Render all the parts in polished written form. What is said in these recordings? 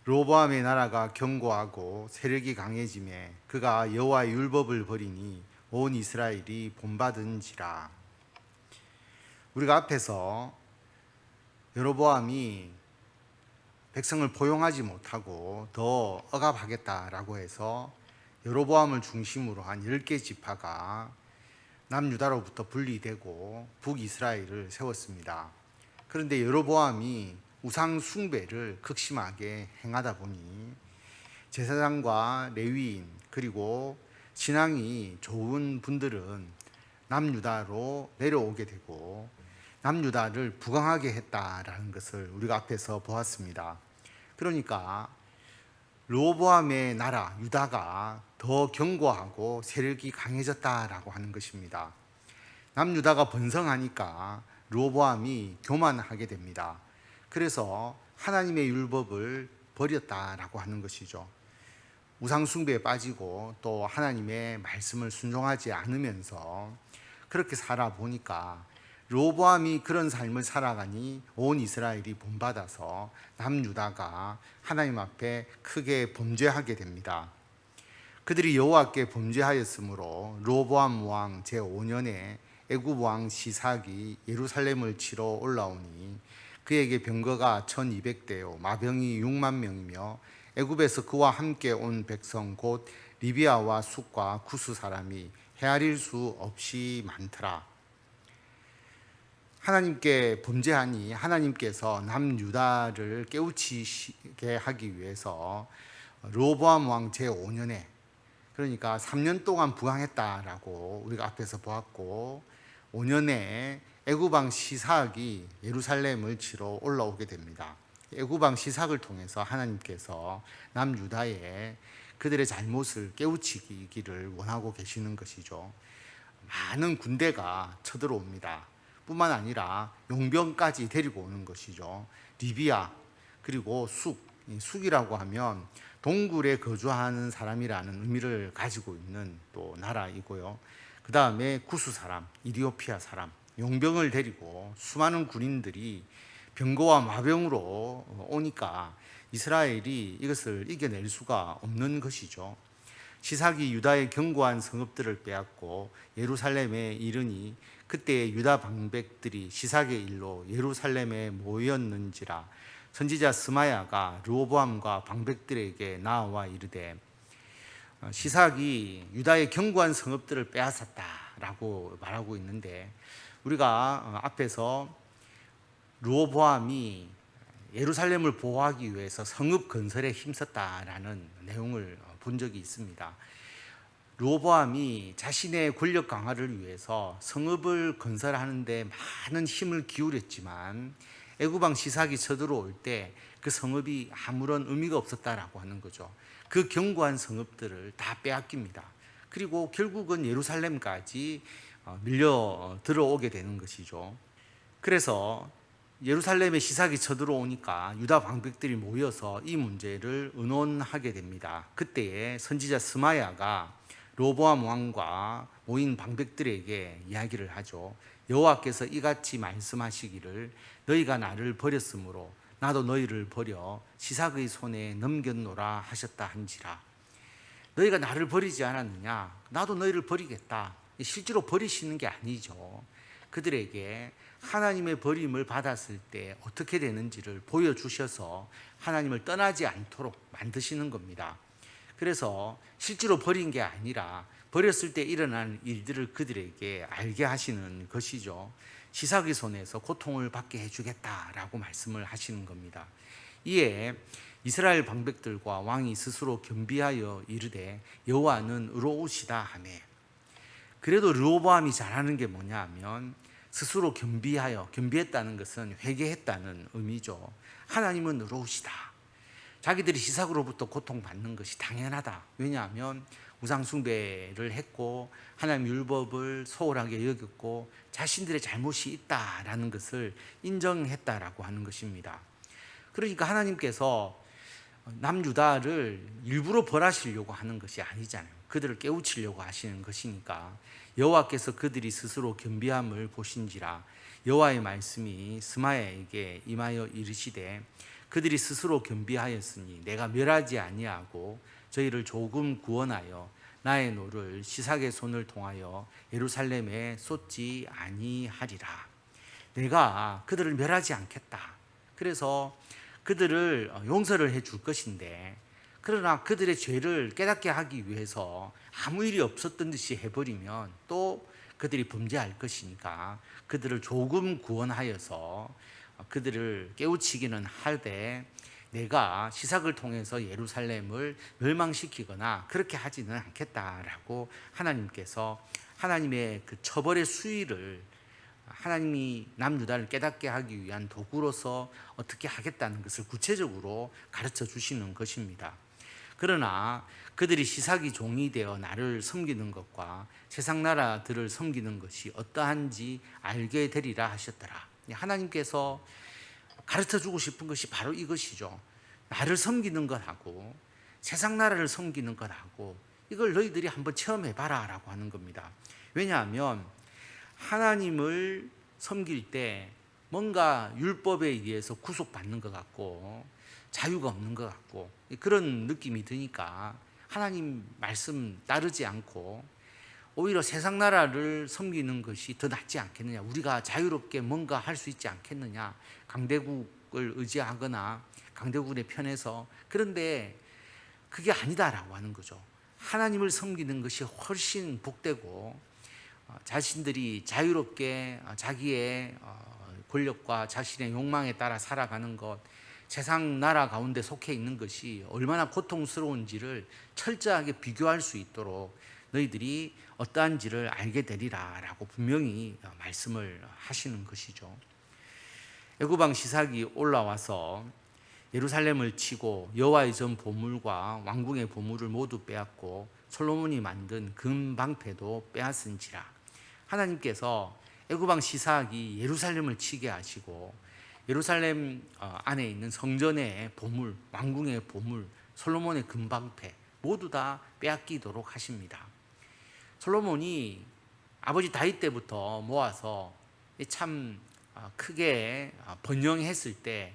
로보암의 나라가 견고하고 세력이 강해지매 그가 여호와의 율법을 버리니 온 이스라엘이 본받은지라. 우리가 앞에서 여로보암이 백성을 포용하지 못하고 더 억압하겠다라고 해서 여로보암을 중심으로 한 10개 지파가 남유다로부터 분리되고 북이스라엘을 세웠습니다. 그런데 여로보암이 우상 숭배를 극심하게 행하다 보니 제사장과 레위인 그리고 신앙이 좋은 분들은 남유다로 내려오게 되고 남유다를 부강하게 했다라는 것을 우리가 앞에서 보았습니다. 그러니까 르호보암의 나라 유다가 더 견고하고 세력이 강해졌다라고 하는 것입니다. 남유다가 번성하니까 르호보암이 교만하게 됩니다. 그래서 하나님의 율법을 버렸다라고 하는 것이죠. 우상 숭배에 빠지고 또 하나님의 말씀을 순종하지 않으면서 그렇게 살아보니까 르호보암이 그런 삶을 살아가니 온 이스라엘이 본받아서 남유다가 하나님 앞에 크게 범죄하게 됩니다. 그들이 여호와께 범죄하였으므로 르호보암 왕 제5년에 애굽 왕 시삭이 예루살렘을 치러 올라오니 그에게 병거가 1200대요 마병이 6만 명이며 애굽에서 그와 함께 온 백성 곧 리비아와 숫과 구스 사람이 헤아릴 수 없이 많더라. 하나님께 범죄하니 하나님께서 남유다를 깨우치게 하기 위해서 르호보암 왕 제5년에 그러니까 3년 동안 부강했다라고 우리가 앞에서 보았고 5년에 애굽 왕 시삭이 예루살렘을 치러 올라오게 됩니다. 애굽 왕 시삭을 통해서 하나님께서 남유다에 그들의 잘못을 깨우치기를 원하고 계시는 것이죠. 많은 군대가 쳐들어옵니다. 뿐만 아니라 용병까지 데리고 오는 것이죠. 리비아 그리고 숙이라고 하면 동굴에 거주하는 사람이라는 의미를 가지고 있는 또 나라이고요. 그 다음에 구스 사람, 이디오피아 사람, 용병을 데리고 수많은 군인들이 병거와 마병으로 오니까 이스라엘이 이것을 이겨낼 수가 없는 것이죠. 시삭이 유다의 견고한 성읍들을 빼앗고 예루살렘에 이르니 그때 유다 방백들이 시삭의 일로 예루살렘에 모였는지라. 선지자 스마야가 르호보암과 방백들에게 나와 이르되 시삭이 유다의 견고한 성읍들을 빼앗았다라고 말하고 있는데 우리가 앞에서 르호보암이 예루살렘을 보호하기 위해서 성읍 건설에 힘썼다라는 내용을 본 적이 있습니다. 르호보암이 자신의 권력 강화를 위해서 성읍을 건설하는 데 많은 힘을 기울였지만 애굽 왕 시삭이 쳐들어올 때 그 성읍이 아무런 의미가 없었다라고 하는 거죠. 그 견고한 성읍들을 다 빼앗깁니다. 그리고 결국은 예루살렘까지 밀려 들어오게 되는 것이죠. 그래서 예루살렘에 시삭이 쳐들어오니까 유다 방백들이 모여서 이 문제를 의논하게 됩니다. 그때에 선지자 스마야가 르호보암 왕과 모인 방백들에게 이야기를 하죠. 여호와께서 이같이 말씀하시기를 너희가 나를 버렸으므로 나도 너희를 버려 시삭의 손에 넘겼노라 하셨다 한지라. 너희가 나를 버리지 않았느냐? 나도 너희를 버리겠다. 실제로 버리시는 게 아니죠. 그들에게 하나님의 버림을 받았을 때 어떻게 되는지를 보여주셔서 하나님을 떠나지 않도록 만드시는 겁니다. 그래서 실제로 버린 게 아니라 버렸을 때 일어나는 일들을 그들에게 알게 하시는 것이죠. 시삭의 손에서 고통을 받게 해주겠다라고 말씀을 하시는 겁니다. 이에 이스라엘 방백들과 왕이 스스로 겸비하여 이르되 여호와는 의로우시다 하매. 그래도 르호보암이 잘하는 게 뭐냐 하면 스스로 겸비했다는 것은 회개했다는 의미죠. 하나님은 의로우시다. 자기들이 시삭으로부터 고통받는 것이 당연하다. 왜냐하면 우상 숭배를 했고 하나님 율법을 소홀하게 여겼고 자신들의 잘못이 있다라는 것을 인정했다라고 하는 것입니다. 그러니까 하나님께서 남유다를 일부러 벌하시려고 하는 것이 아니잖아요. 그들을 깨우치려고 하시는 것이니까 여호와께서 그들이 스스로 겸비함을 보신지라. 여호와의 말씀이 스마야에게 임하여 이르시되 그들이 스스로 겸비하였으니 내가 멸하지 아니하고 저희를 조금 구원하여 나의 노를 시삭의 손을 통하여 예루살렘에 쏟지 아니하리라. 내가 그들을 멸하지 않겠다. 그래서 그들을 용서를 해줄 것인데, 그러나 그들의 죄를 깨닫게 하기 위해서 아무 일이 없었던 듯이 해버리면 또 그들이 범죄할 것이니까 그들을 조금 구원하여서 그들을 깨우치기는 하되 내가 시삭을 통해서 예루살렘을 멸망시키거나 그렇게 하지는 않겠다라고 하나님께서 하나님의 그 처벌의 수위를 하나님이 남유다를 깨닫게 하기 위한 도구로서 어떻게 하겠다는 것을 구체적으로 가르쳐 주시는 것입니다. 그러나 그들이 시삭이 종이 되어 나를 섬기는 것과 세상 나라들을 섬기는 것이 어떠한지 알게 되리라 하셨더라. 하나님께서 가르쳐 주고 싶은 것이 바로 이것이죠. 나를 섬기는 것하고 세상 나라를 섬기는 것하고 이걸 너희들이 한번 체험해봐라 라고 하는 겁니다. 왜냐하면 하나님을 섬길 때 뭔가 율법에 의해서 구속받는 것 같고 자유가 없는 것 같고 그런 느낌이 드니까 하나님 말씀 따르지 않고 오히려 세상 나라를 섬기는 것이 더 낫지 않겠느냐, 우리가 자유롭게 뭔가 할 수 있지 않겠느냐, 강대국을 의지하거나 강대국의 편에서. 그런데 그게 아니다라고 하는 거죠. 하나님을 섬기는 것이 훨씬 복되고 자신들이 자유롭게 자기의 권력과 자신의 욕망에 따라 살아가는 것, 세상 나라 가운데 속해 있는 것이 얼마나 고통스러운지를 철저하게 비교할 수 있도록 너희들이 어떠한지를 알게 되리라 라고 분명히 말씀을 하시는 것이죠. 애굽 왕 시삭이 올라와서 예루살렘을 치고 여호와의 전 보물과 왕궁의 보물을 모두 빼앗고 솔로몬이 만든 금방패도 빼앗은지라. 하나님께서 애굽 왕 시삭이 예루살렘을 치게 하시고 예루살렘 안에 있는 성전의 보물, 왕궁의 보물, 솔로몬의 금방패 모두 다 빼앗기도록 하십니다. 솔로몬이 아버지 다윗 때부터 모아서 참 크게 번영했을 때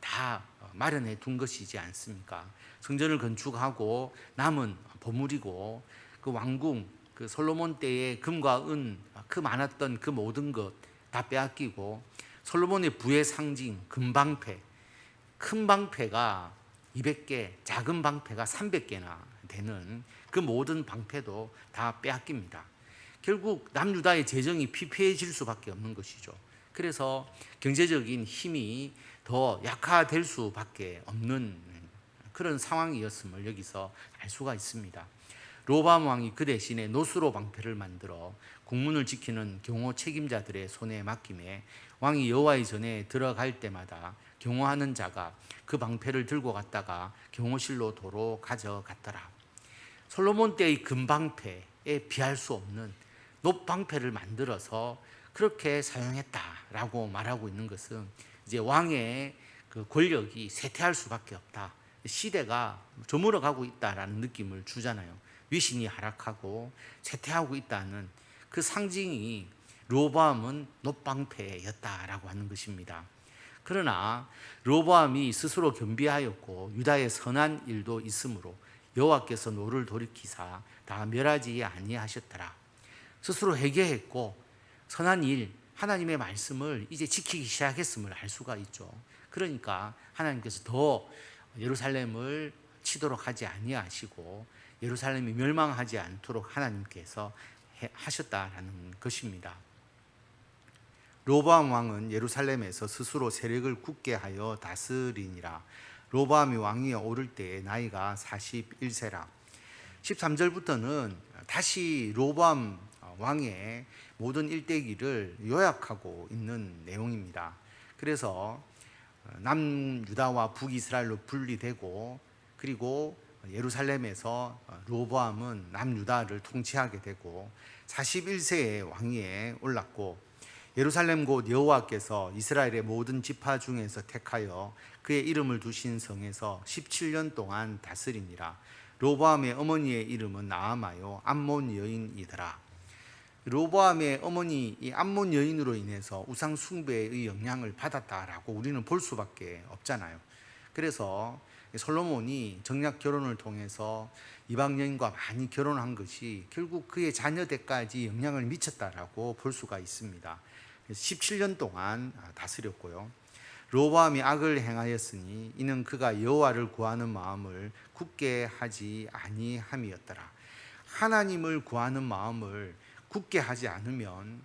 다 마련해 둔 것이지 않습니까? 성전을 건축하고 남은 보물이고 그 왕궁, 그 솔로몬 때의 금과 은, 그 많았던 그 모든 것 다 빼앗기고 솔로몬의 부의 상징 금방패, 큰 방패가 200개, 작은 방패가 300개나 되는 그 모든 방패도 다 빼앗깁니다. 결국 남유다의 재정이 피폐해질 수밖에 없는 것이죠. 그래서 경제적인 힘이 더 약화될 수밖에 없는 그런 상황이었음을 여기서 알 수가 있습니다. 로보암 왕이 그 대신에 노수로 방패를 만들어 국문을 지키는 경호 책임자들의 손에 맡김에 왕이 여호와의 전에 들어갈 때마다 경호하는 자가 그 방패를 들고 갔다가 경호실로 도로 가져갔더라. 솔로몬 때의 금방패에 비할 수 없는 높방패를 만들어서 그렇게 사용했다라고 말하고 있는 것은 이제 왕의 그 권력이 쇠퇴할 수밖에 없다. 시대가 저물어 가고 있다라는 느낌을 주잖아요. 위신이 하락하고 쇠퇴하고 있다는 그 상징이 로보암은 높방패였다라고 하는 것입니다. 그러나 로보암이 스스로 겸비하였고 유다의 선한 일도 있으므로 여호와께서 노를 돌이키사 다 멸하지 아니하셨더라. 스스로 회개했고 선한 일, 하나님의 말씀을 이제 지키기 시작했음을 알 수가 있죠. 그러니까 하나님께서 더 예루살렘을 치도록 하지 아니하시고 예루살렘이 멸망하지 않도록 하나님께서 하셨다라는 것입니다. 로보암 왕은 예루살렘에서 스스로 세력을 굳게 하여 다스리니라. 로보암이 왕위에 오를 때의 나이가 41세라. 13절부터는 다시 로보암 왕의 모든 일대기를 요약하고 있는 내용입니다. 그래서 남유다와 북이스라엘로 분리되고 그리고 예루살렘에서 로보암은 남유다를 통치하게 되고 41세의 왕위에 올랐고 예루살렘 곧 여호와께서 이스라엘의 모든 지파 중에서 택하여 그의 이름을 두신 성에서 17년 동안 다스리니라. 로보암의 어머니의 이름은 나아마요 암몬 여인이더라. 로보암의 어머니 이 암몬 여인으로 인해서 우상 숭배의 영향을 받았다라고 우리는 볼 수밖에 없잖아요. 그래서 솔로몬이 정략 결혼을 통해서 이방 여인과 많이 결혼한 것이 결국 그의 자녀들까지 영향을 미쳤다라고 볼 수가 있습니다. 17년 동안 다스렸고요. 르호보암이 악을 행하였으니 이는 그가 여호와를 구하는 마음을 굳게 하지 아니함이었더라. 하나님을 구하는 마음을 굳게 하지 않으면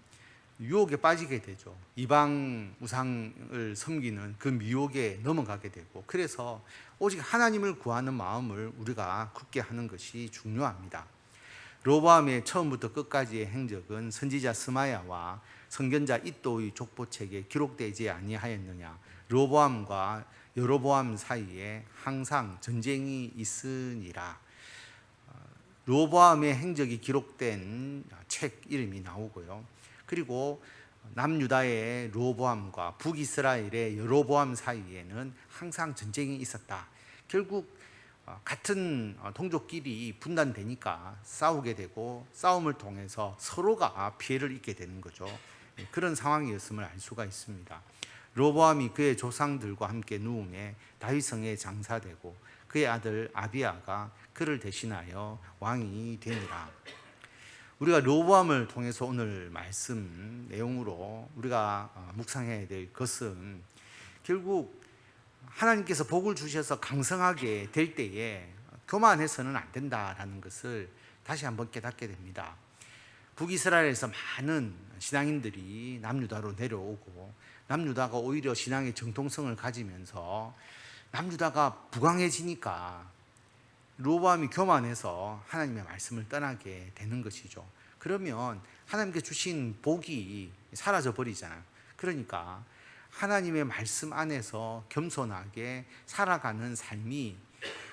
유혹에 빠지게 되죠. 이방 우상을 섬기는 그 미혹에 넘어가게 되고, 그래서 오직 하나님을 구하는 마음을 우리가 굳게 하는 것이 중요합니다. 르호보암의 처음부터 끝까지의 행적은 선지자 스마야와 선견자 이도의 족보책에 기록되지 아니하였느냐. 르호보암과 여로보암 사이에 항상 전쟁이 있으니라. 르호보암의 행적이 기록된 책 이름이 나오고요. 그리고 남유다의 르호보암과 북이스라엘의 여로보암 사이에는 항상 전쟁이 있었다. 결국 같은 동족끼리 분단되니까 싸우게 되고, 싸움을 통해서 서로가 피해를 입게 되는 거죠. 그런 상황이었음을 알 수가 있습니다. 르호보암이 그의 조상들과 함께 누움에 다윗성에 장사되고, 그의 아들 아비야가 그를 대신하여 왕이 되니라. 우리가 르호보암을 통해서 오늘 말씀 내용으로 우리가 묵상해야 될 것은, 결국 하나님께서 복을 주셔서 강성하게 될 때에 교만해서는 안 된다라는 것을 다시 한번 깨닫게 됩니다. 북이스라엘에서 많은 신앙인들이 남유다로 내려오고, 남유다가 오히려 신앙의 정통성을 가지면서 남유다가 부강해지니까 르호보암이 교만해서 하나님의 말씀을 떠나게 되는 것이죠. 그러면 하나님께 주신 복이 사라져 버리잖아요. 그러니까 하나님의 말씀 안에서 겸손하게 살아가는 삶이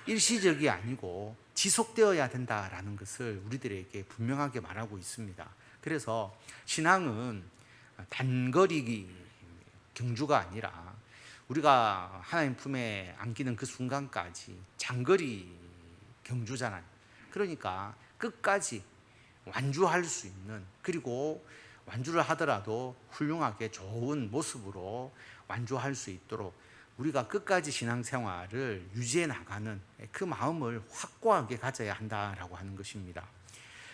일시적이 아니고 지속되어야 된다라는 것을 우리들에게 분명하게 말하고 있습니다. 그래서 신앙은 단거리 경주가 아니라 우리가 하나님 품에 안기는 그 순간까지 장거리 경주잖아요. 그러니까 끝까지 완주할 수 있는, 그리고 완주를 하더라도 훌륭하게 좋은 모습으로 완주할 수 있도록 우리가 끝까지 신앙생활을 유지해 나가는 그 마음을 확고하게 가져야 한다라고 하는 것입니다.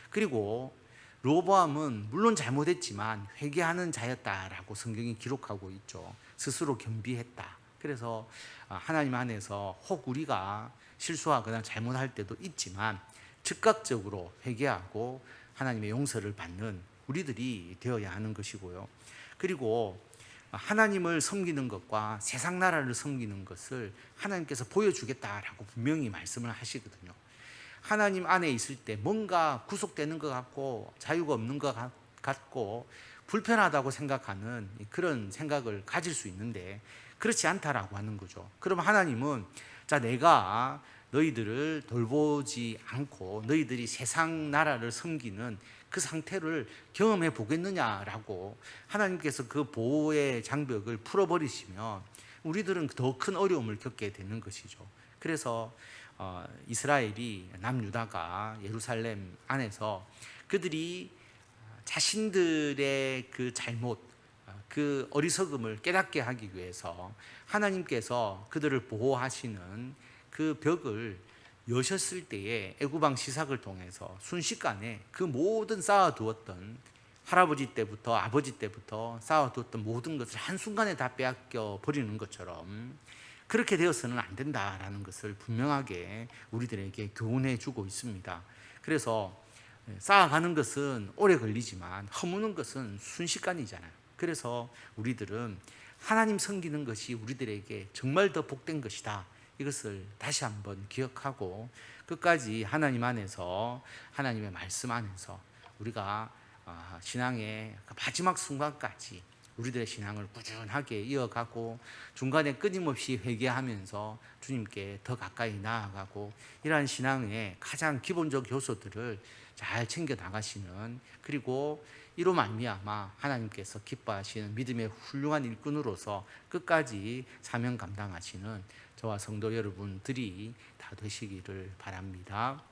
그리고 르호보암은 물론 잘못했지만 회개하는 자였다라고 성경이 기록하고 있죠. 스스로 겸비했다. 그래서 하나님 안에서 혹 우리가 실수하거나 잘못할 때도 있지만 즉각적으로 회개하고 하나님의 용서를 받는 우리들이 되어야 하는 것이고요. 그리고 하나님을 섬기는 것과 세상 나라를 섬기는 것을 하나님께서 보여주겠다라고 분명히 말씀을 하시거든요. 하나님 안에 있을 때 뭔가 구속되는 것 같고 자유가 없는 것 같고 불편하다고 생각하는 그런 생각을 가질 수 있는데, 그렇지 않다라고 하는 거죠. 그럼 하나님은 자, 내가 너희들을 돌보지 않고 너희들이 세상 나라를 섬기는 그 상태를 경험해 보겠느냐라고 하나님께서 그 보호의 장벽을 풀어버리시면 우리들은 더 큰 어려움을 겪게 되는 것이죠. 그래서 이스라엘이, 남유다가 예루살렘 안에서 그들이 자신들의 그 잘못, 그 어리석음을 깨닫게 하기 위해서 하나님께서 그들을 보호하시는 그 벽을 여셨을 때에 애구방 시삭을 통해서 순식간에 그 모든 쌓아두었던, 할아버지 때부터 아버지 때부터 쌓아두었던 모든 것을 한순간에 다 빼앗겨 버리는 것처럼 그렇게 되어서는 안 된다라는 것을 분명하게 우리들에게 교훈해 주고 있습니다. 그래서 쌓아가는 것은 오래 걸리지만 허무는 것은 순식간이잖아요. 그래서 우리들은 하나님 섬기는 것이 우리들에게 정말 더 복된 것이다, 이것을 다시 한번 기억하고 끝까지 하나님 안에서, 하나님의 말씀 안에서 우리가 신앙의 마지막 순간까지 우리들의 신앙을 꾸준하게 이어가고 중간에 끊임없이 회개하면서 주님께 더 가까이 나아가고, 이러한 신앙의 가장 기본적 요소들을 잘 챙겨 나가시는, 그리고 이로 말미암아 하나님께서 기뻐하시는 믿음의 훌륭한 일꾼으로서 끝까지 사명 감당하시는 저와 성도 여러분들이 다 되시기를 바랍니다.